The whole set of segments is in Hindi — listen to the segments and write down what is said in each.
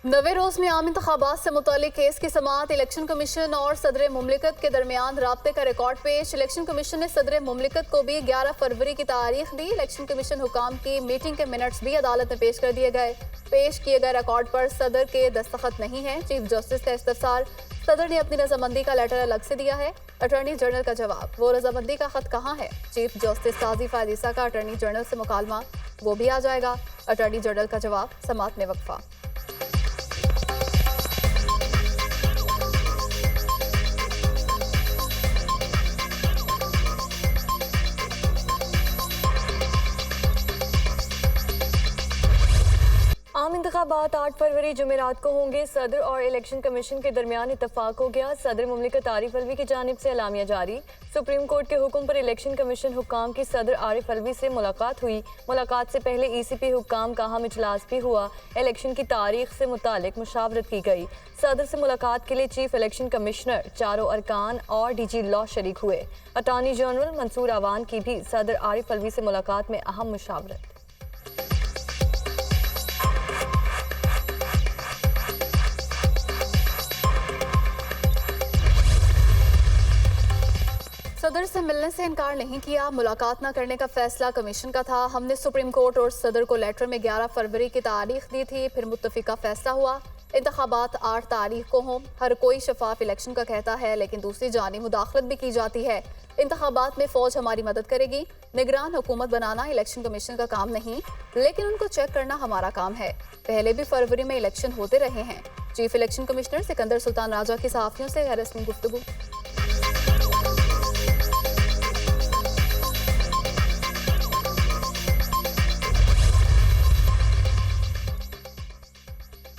नवे रोज में आम इंतखाबात से मुतालिक केस की समाअत। इलेक्शन कमीशन और सदर मुमलिकत के दरमियान राब्ते का रिकॉर्ड पेश। इलेक्शन कमीशन ने सदर मुमलिकत को भी 11 फरवरी की तारीख दी। इलेक्शन कमीशन हुकाम की मीटिंग के मिनट्स भी अदालत में पेश कर दिए गए। पेश किए गए रिकॉर्ड पर सदर के दस्तखत नहीं है। चीफ जस्टिस का इस्तफसार। सदर ने अपनी रजामंदी का लेटर अलग से दिया है। अटॉर्नी जनरल का जवाब। वो रजामंदी का खत कहाँ है? चीफ जस्टिस काजी फायजीसा का अटॉर्नी जनरल से मुकालमा, वो भी आ जाएगा। अटॉर्नी जनरल का जवाब। समाअत में वक्फा। आम इंतखाबात 8 फरवरी जुमेरात को होंगे। सदर और इलेक्शन कमीशन के दरमियान इत्तफाक हो गया। सदर मुमलिकत आरिफ अलवी की जानिब से एलामिया जारी। सुप्रीम कोर्ट के हुक्म पर इलेक्शन कमीशन हुक्काम की सदर आरिफ अलवी से मुलाकात हुई। मुलाकात से पहले ECP हुक्काम का अहम इजलास भी हुआ। इलेक्शन की तारीख से मुतालिक मुशावरत की गई। सदर से मुलाकात के लिए चीफ इलेक्शन कमिश्नर, चारों अरकान और DG लॉ शरीक हुए। अटॉर्नी जनरल मंसूर अवान की भी सदर आरिफ अलवी से मुलाकात में अहम मुशावरत। सदर से मिलने से इनकार नहीं किया। मुलाकात न करने का फैसला कमीशन का था। हमने सुप्रीम कोर्ट और सदर को लेटर में 11 फरवरी की तारीख दी थी, फिर मुत्तफिका फैसला हुआ। इंतखाबात 8 तारीख को हों। हर कोई शफाफ इलेक्शन का कहता है, लेकिन दूसरी जानिब मुदाखलत भी की जाती है। इंतखाबात में फौज हमारी मदद करेगी। निगरान हुकूमत बनाना इलेक्शन कमीशन का काम नहीं, लेकिन उनको चेक करना हमारा काम है। पहले भी फरवरी में इलेक्शन होते रहे हैं। Chief election commissioner Sikandar Sultan Raja की सहाफियों से गैर रस्मी गुफ्तगू।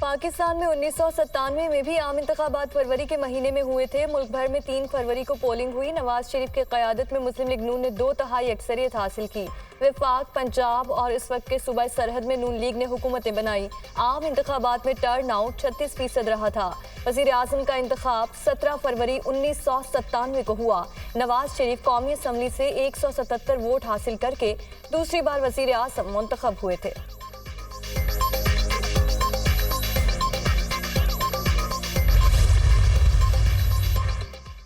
पाकिस्तान में 1997 में भी आम इंतखाबात फरवरी के महीने में हुए थे। मुल्क भर में 3 फरवरी को पोलिंग हुई। नवाज शरीफ की क़यादत में मुस्लिम लीग नून ने 2/3 अक्सरियत हासिल की। वफाक, पंजाब और इस वक्त के सूबाई सरहद में नून लीग ने हुकूमतें बनाई। आम इंतखाबात में टर्न आउट 36% रहा था। वज़ीर आज़म का इंतखाब 17 फरवरी 1997 को हुआ। नवाज शरीफ कौमी असम्बली से 177 वोट हासिल करके दूसरी बार वज़ीर आज़म मुंतखब हुए थे।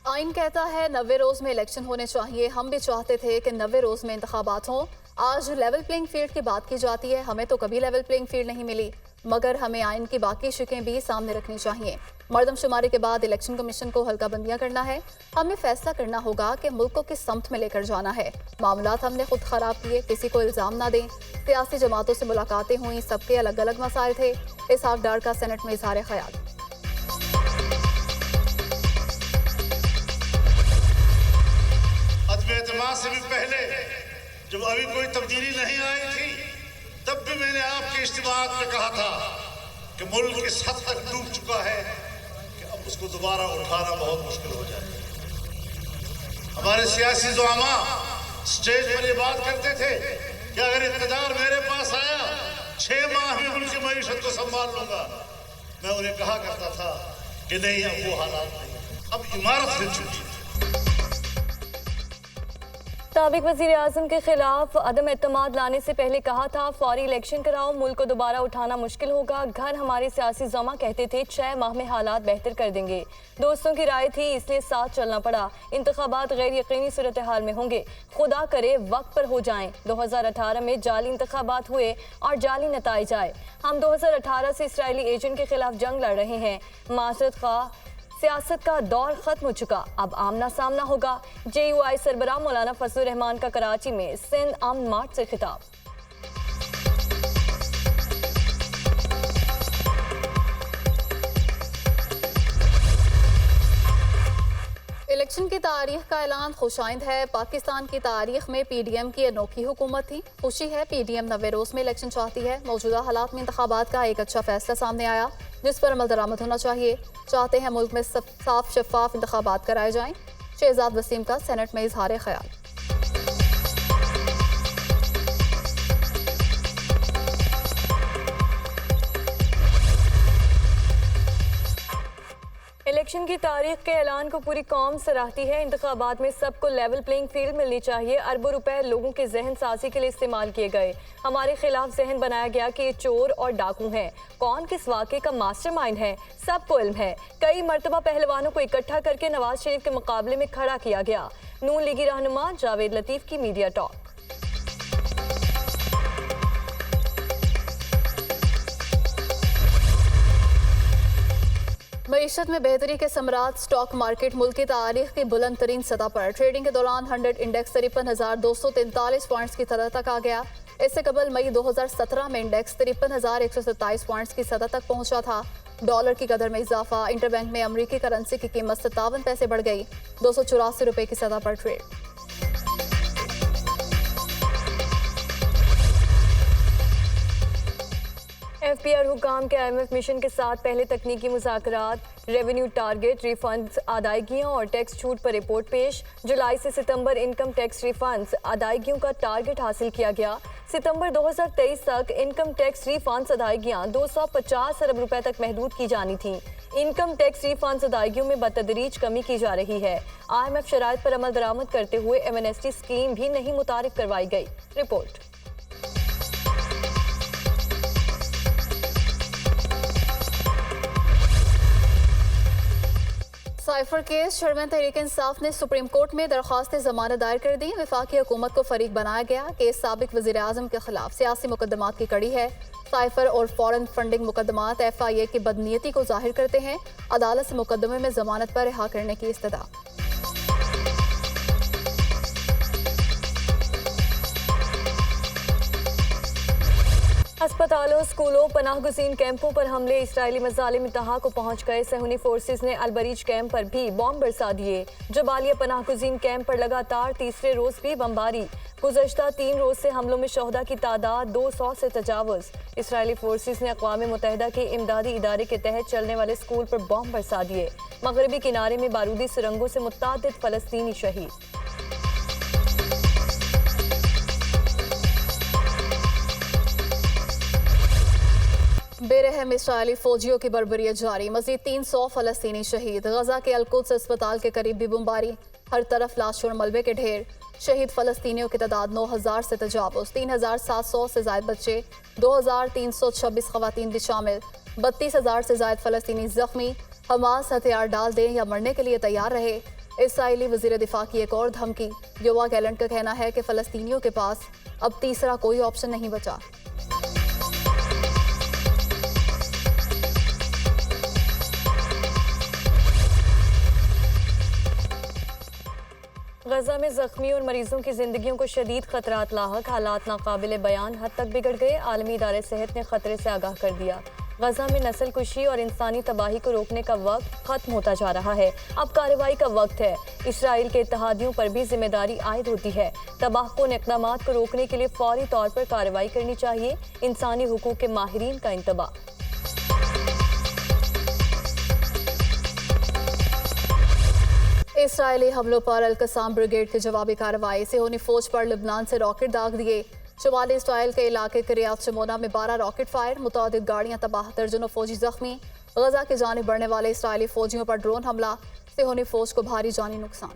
आइन कहता है 90 रोज में इलेक्शन होने चाहिए। हम भी चाहते थे कि 90 रोज में इंतखाबात हों। आज लेवल प्लेइंग फील्ड की बात की जाती है। हमें तो कभी लेवल प्लेइंग फील्ड नहीं मिली, मगर हमें आइन की बाकी शिकें भी सामने रखनी चाहिए। मर्दमशुमारी के बाद इलेक्शन कमीशन को हल्का बंदियां करना है। हमें फैसला करना होगा कि मुल्क को किस समत में लेकर जाना है। मामलात हमने खुद खराब किए, किसी को इल्जाम ना दें। सियासी जमातों से मुलाकातें हुई, सबके अलग अलग मसाइल थे। इसहाक डार का सेनेट में इजहार ख्याल। एतमाद से भी पहले जब अभी कोई तब्दीली नहीं आई थी, तब भी मैंने आपके इज्तिमात में कहा था कि मुल्क इस हद तक डूब चुका है कि अब उसको दोबारा उठाना बहुत मुश्किल हो जाए। हमारे सियासी ज़ुआमा स्टेज पर ये बात करते थे कि अगर इक़्तिदार मेरे पास आया 6 माह में उनकी मईशत को संभाल लूंगा। मैं उन्हें कहा करता था कि नहीं, अब वो हालात नहीं, अब इमारत हिल चुकी है। साबिक वज़ीर आज़म के खिलाफ अदम एतमाद लाने से पहले कहा था, फौरी इलेक्शन कराओ, मुल्क को दोबारा उठाना मुश्किल होगा। घर हमारे सियासी ज़मा कहते थे 6 माह में हालात बेहतर कर देंगे। दोस्तों की राय थी, इसलिए साथ चलना पड़ा। इंतखाबात गैर यकीनी सूरत हाल में होंगे, खुदा करे वक्त पर हो जाएं। 2018 में जाली इंतखाबात हुए और जाली नताइज आए। हम 2018 से इसराइली एजेंट के खिलाफ जंग लड़ रहे हैं। माशरत खा सियासत का दौर खत्म हो चुका, अब आमना सामना होगा। JUI सरबराह मौलाना फजलुर रहमान का कराची में सिंध अमन मार्च से खिताब। इलेक्शन की तारीख का ऐलान खुशाइंद है। पाकिस्तान की तारीख में PDM की अनोखी हुकूमत थी। खुशी है, PDM 90 रोज में इलेक्शन चाहती है। मौजूदा हालात में इंतखाबात का एक अच्छा फैसला सामने आया, जिस पर अमल दरामद होना चाहिए। चाहते हैं मुल्क में साफ शफाफ इंतखाबात कराए जाएं। शहजाद वसीम का सेनेट में इजहार ख्याल। इलेक्शन की तारीख के ऐलान को पूरी कौम सराहती है। इंतखाबात में सबको लेवल प्लेइंग फील्ड मिलनी चाहिए। अरबों रुपए लोगों के जहन साजी के लिए इस्तेमाल किए गए। हमारे खिलाफ जहन बनाया गया कि ये चोर और डाकू हैं। कौन किस वाक़े का मास्टरमाइंड है सबको इल्म है। कई मरतबा पहलवानों को इकट्ठा करके नवाज शरीफ के मुकाबले में खड़ा किया गया। नून लीगी रहनुमा जावेद लतीफ़ की मीडिया टॉक। मईशत में बेहतरी के समरात स्टॉक मार्केट मुल्क की तारीख की बुलंद तरीन सतह पर। ट्रेडिंग के दौरान 100 इंडेक्स 53,243 पॉइंट्स की सतह तक आ गया। इससे कबल मई 2017 में इंडेक्स 53,127 पॉइंट्स की सतह तक पहुंचा था। डॉलर की कदर में इजाफा। इंटरबैंक में अमरीकी करेंसी की कीमत 57 पैसे बढ़ गई। 284 रुपए की सतह पर ट्रेड। FPR हुकाम के IMF मिशन के साथ पहले तकनीकी मुज़ाकरात, रेवेन्यू टारगेट, रिफंड्स, अदायगियों और टैक्स छूट पर रिपोर्ट पेश। जुलाई से सितंबर इनकम टैक्स रिफंड्स, अदायगियों का टारगेट हासिल किया गया। सितंबर 2023 तक इनकम टैक्स रिफंड्स अदायगियां 250 अरब रुपए तक महदूद की जानी थी। इनकम टैक्स रिफंड्स अदायगियों में बतदरीज कमी की जा रही है। IMF शराइत पर अमल दरामद करते हुए एमनेस्टी स्कीम भी नहीं मुतारिफ करवाई गई। Report. Cipher case. Chairman Tehreek Insaf ने सुप्रीम कोर्ट में दरख्वास्त जमानत दायर कर दी। वफाकी हुकूमत को फरीक बनाया गया। केस साबिक वज़ीर आज़म के खिलाफ सियासी मुकदमात की कड़ी है। साइफर और फॉरेन फंडिंग मुकदमात FIA की बदनीयती को जाहिर करते हैं। अदालत से मुकदमे में जमानत पर रिहा करने की इस्तदा। अस्पतालों, स्कूलों, पनाहगुज़ीन कैंपों पर हमले। इसराइली मज़ालिम इंतहा को पहुंच गए। सहूनी फोर्सेस ने अलबरीज कैंप पर भी बॉम्ब बरसा दिए। जबालिया पनाहगुज़ीन कैंप पर लगातार तीसरे रोज भी बमबारी। गुज़श्ता 3 रोज से हमलों में शोहदा की तादाद 200 से तजावुज़। इसराइली फोर्सेस ने अक़वाम मुत्तहिदा के इमदादी इदारे के तहत चलने वाले स्कूल पर बॉम्ब बरसा दिए। मगरबी किनारे में बारूदी सुरंगों से मुतअद्दिद फ़लस्तीनी शहीद। बेरहम इसराइली फौजियों की बर्बरियत जारी। मज़ीद 300 फ़लस्तीनी शहीद। गजा के अल-कुद्स अस्पताल के करीब भी बमबारी। हर तरफ लाशों और मलबे के ढेर। शहीद फ़लस्तीनियों की तादाद 9,000 से तजावुज़। 3,700 से ज़ायद बच्चे, 2,326 ख़वातीन भी शामिल। 32,000 से ज़ायद फ़लस्तीनी ज़ख्मी। हमास हथियार डाल दें या मरने के लिए तैयार रहे। इसराइली वज़ीर दिफा की एक और धमकी। योवा गैलेंट का कहना है कि फ़लस्तीनियों के पास अब तीसरा कोई ऑप्शन नहीं बचा। गजा में जख्मी और मरीजों की जिंदगियों को शदीद खतरात लाहक। हालात नाकाबिले बयान हद तक बिगड़ गए। आलमी इदारे सेहत ने खतरे से आगाह कर दिया। गजा में नस्ल कुशी और इंसानी तबाही को रोकने का वक्त खत्म होता जा रहा है। अब कार्रवाई का वक्त है। इसराइल के इत्तेहादियों पर भी जिम्मेदारी आयद होती है। तबाहकुन इक़दामात को रोकने के लिए फौरी तौर पर कार्रवाई करनी चाहिए। इंसानी हुकूक के माहिरीन का इंतबा। इसराइली हमलों पर अल-कसाम ब्रिगेड की जवाबी कार्रवाई। सेहूनी फौज पर लबनान से रॉकेट दाग दिए। शुमाली इसराइल के इलाके किरियात शमोना में 12 रॉकेट फायर। मुतअद्दिद गाड़ियां तबाह, दर्जनों फौजी जख्मी। गजा की जानिब बढ़ने वाले इसराइली फौजियों पर ड्रोन हमला। सेहूनी फौज को भारी जानी नुकसान।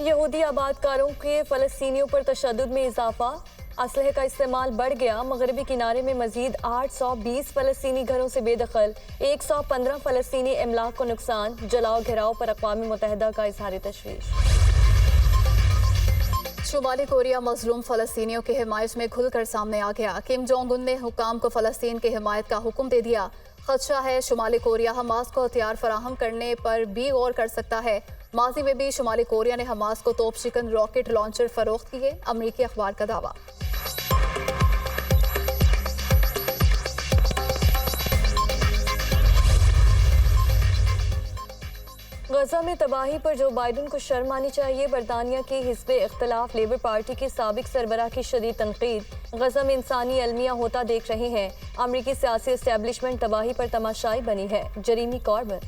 यहूदी आबादकारों के फ़लस्तीनियों पर तशद्दुद में इजाफा। असलहे का इस्तेमाल बढ़ गया। मगरबी किनारे में मजीद 820 फ़लस्तीनी घरों से बेदखल। 115 फ़लस्तीनी इमलाक को नुकसान। जलाओ घेराव पर अक़वाम मुत्तहिदा का इज़हार तशवीश। शुमाली कोरिया मजलूम फ़लस्तीनियों की हिमायत में खुलकर सामने आ गया। किम जोंग उन ने हुकाम को फ़लस्तीन की हिमायत का हुक्म दे दिया। खदशा है शुमाली कोरिया हमास को हथियार फराहम करने पर भी गौर कर सकता है। माजी में भी शुमाली कोरिया ने हमास को तोप शिकन रॉकेट लॉन्चर फरोख्त किए। अमरीकी अखबार का दावा। गजा में तबाही पर जो बाइडन को शर्म आनी चाहिए। बरतानिया की हिज़्ब इख्तिलाफ लेबर पार्टी के साबिक सरबराह की शदीद तनकीद। गजा में इंसानी अलमिया होता देख रहे हैं। अमरीकी सियासी एस्टेब्लिशमेंट तबाही पर तमाशाई बनी है। जरीमी कॉर्बन।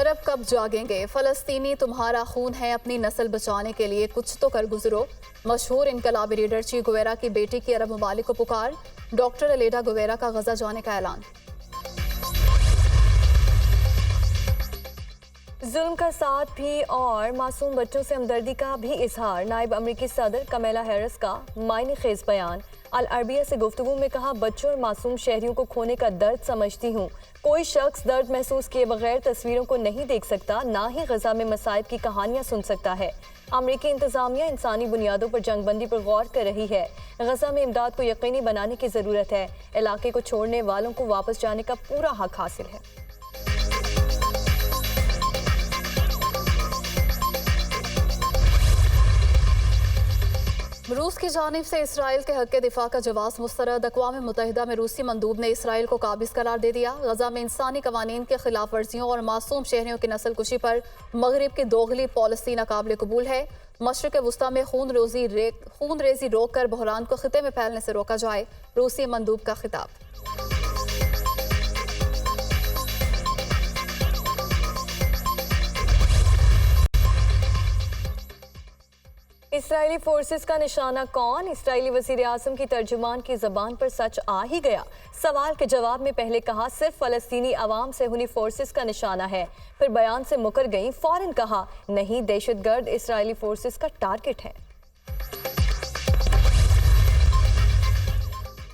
अरब कब जागेंगे? फलस्तीनी तुम्हारा खून है, अपनी नस्ल बचाने के लिए कुछ तो कर गुजरो। मशहूर इनकलाबी लीडर ची गुवेरा की बेटी की अरब ममालिक को पुकार। डॉक्टर अलेडा गुवेरा का गजा जाने का ऐलान। जुल्म का साथ भी और मासूम बच्चों से हमदर्दी का भी इजहार। नायब अमरीकी सदर कमला हैरिस का मायने खेज बयान। अल अरबिया से गुफ्तगू में कहा, बच्चों और मासूम शहरियों को खोने का दर्द समझती हूँ। कोई शख्स दर्द महसूस किए बगैर तस्वीरों को नहीं देख सकता, ना ही गजा में मसाइब की कहानियाँ सुन सकता है। अमरीकी इंतजामिया इंसानी बुनियादों पर जंगबंदी पर गौर कर रही है। गजा में इमदाद को यकीनी बनाने की ज़रूरत है। इलाके को छोड़ने वालों को वापस जाने का पूरा हक हासिल है। रूस की जानिब से इसराइल के हक के दिफा का जवाब मुस्तरद। अक़वाम मुत्तहिदा में रूसी मंदूब ने इसराइल को काबिज करार दे दिया। गजा में इंसानी कवानीन के खिलाफ वर्जियों और मासूम शहरियों की नस्ल कुशी पर मगरिब की दोगली पॉलिसी नाकाबिल कबूल है। मशरिक़ वुस्ता में खून रेजी रोक कर बहरान को खिते में फैलने से रोका जाए। रूसी मंदूब का खिताब। इसराइली फोर्सेस का निशाना कौन? इसराइली वज़ीर आज़म की तर्जुमान की ज़बान पर सच आ ही गया। सवाल के जवाब में पहले कहा सिर्फ फ़लस्तीनी अवाम सेहूनी फोर्सेस का निशाना है, फिर बयान से मुकर गई। फौरन कहा नहीं, दहशतगर्द इसराइली फोर्सेस का टारगेट है।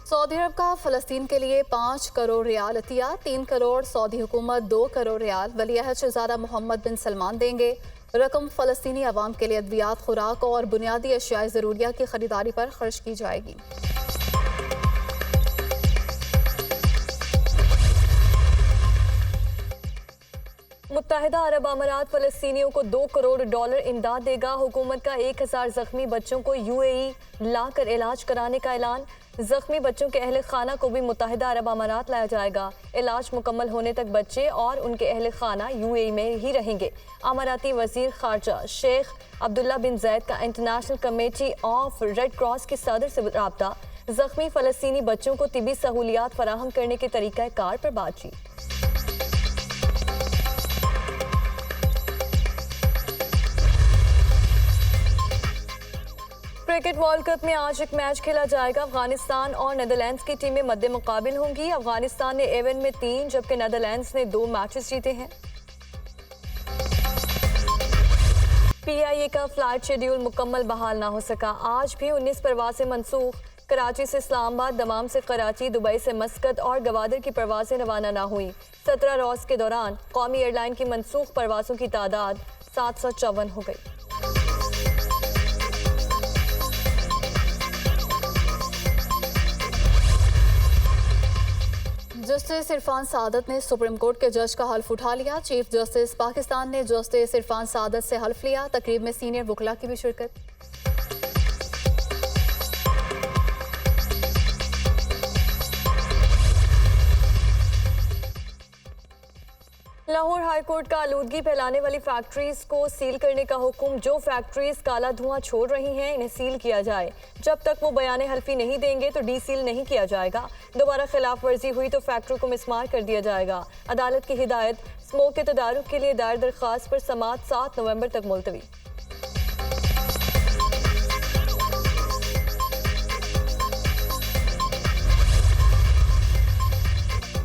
सऊदी अरब का फ़लस्तीन के लिए 5 करोड़ रियाल अतिया। 3 करोड़ सऊदी हुकूमत, 2 करोड़ रियाल वलीअहद शहज़ादा मोहम्मद बिन सलमान देंगे। रकम फ़लस्तीनी अवाम के लिए अद्वियात, खुराक और बुनियादी अशियाए ज़रूरिया की खरीदारी पर खर्च की जाएगी। मुत्तहिदा अरब अमारात फ़लस्तीनियों को $2 करोड़ इमदाद देगा। हुकूमत का 1000 जख्मी बच्चों को UAE लाकर इलाज कराने का ऐलान। जख्मी बच्चों के अहल खाना को भी मुत्तहिदा अरब अमारात लाया जाएगा। इलाज मुकम्मल होने तक बच्चे और उनके अहल खाना UAE में ही रहेंगे। अमाराती वजीर खारजा शेख अब्दुल्ला बिन जैद का international committee of red cross के सदर से रब्ता। जख्मी फ़लस्तीनी बच्चों को तिबी सहूलियात फराहम करने के तरीक़ाकार पर बातचीत। क्रिकेट वर्ल्ड कप में आज एक मैच खेला जाएगा। अफगानिस्तान और नीदरलैंड्स की टीमें मद्दे मुकाबिल होंगी। अफगानिस्तान ने एवन में 3 जबकि नीदरलैंड्स ने 2 मैचेस जीते हैं। PIA का फ्लाइट शेड्यूल मुकम्मल बहाल ना हो सका। आज भी 19 परवाजें मनसूख। कराची से इस्लामाबाद, दमाम से कराची, दुबई से मस्कत और गवादर की परवाजें रवाना ना हुई। 17 रोज़ के दौरान कौमी एयरलाइन की मनसूख परवाजों की तादाद 754 हो गई। जस्टिस इरफान सादत ने सुप्रीम कोर्ट के जज का हल्फ उठा लिया। चीफ जस्टिस पाकिस्तान ने जस्टिस इरफान सादत से हल्फ लिया। तकरीब में सीनियर वकला की भी शिरकत। लाहौर हाई कोर्ट का आलूदगी फैलाने वाली फैक्ट्रीज को सील करने का हुक्म। जो फैक्ट्रीज काला धुआं छोड़ रही हैं इन्हें सील किया जाए। जब तक वो बयान हल्फी नहीं देंगे तो डी सील नहीं किया जाएगा। दोबारा खिलाफ वर्जी हुई तो फैक्ट्री को मिसमार कर दिया जाएगा। अदालत की हिदायत, स्मोक के तदारुक के लिए दायर दरख्वास्त पर समाअत 7 नवंबर तक मुलतवी।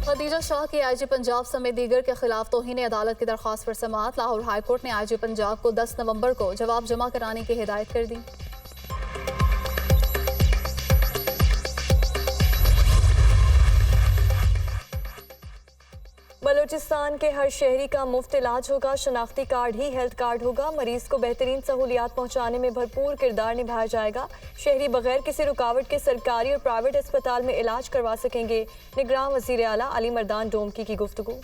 खदीजा शाह की IG पंजाब समेत दीगर के खिलाफ तौहीन अदालत की दरख्वास्त पर समाअत। लाहौर हाई कोर्ट ने IG पंजाब को 10 नवंबर को जवाब जमा कराने की हिदायत कर दी। बलूचिस्तान के हर शहरी का मुफ्त इलाज होगा। शनाख्ती कार्ड ही हेल्थ कार्ड होगा। मरीज को बेहतरीन सहूलियात पहुंचाने में भरपूर किरदार निभाया जाएगा। शहरी बगैर किसी रुकावट के सरकारी और प्राइवेट अस्पताल में इलाज करवा सकेंगे। निगरान वजीर आला अली मर्दान डोमकी की गुफ्तगू।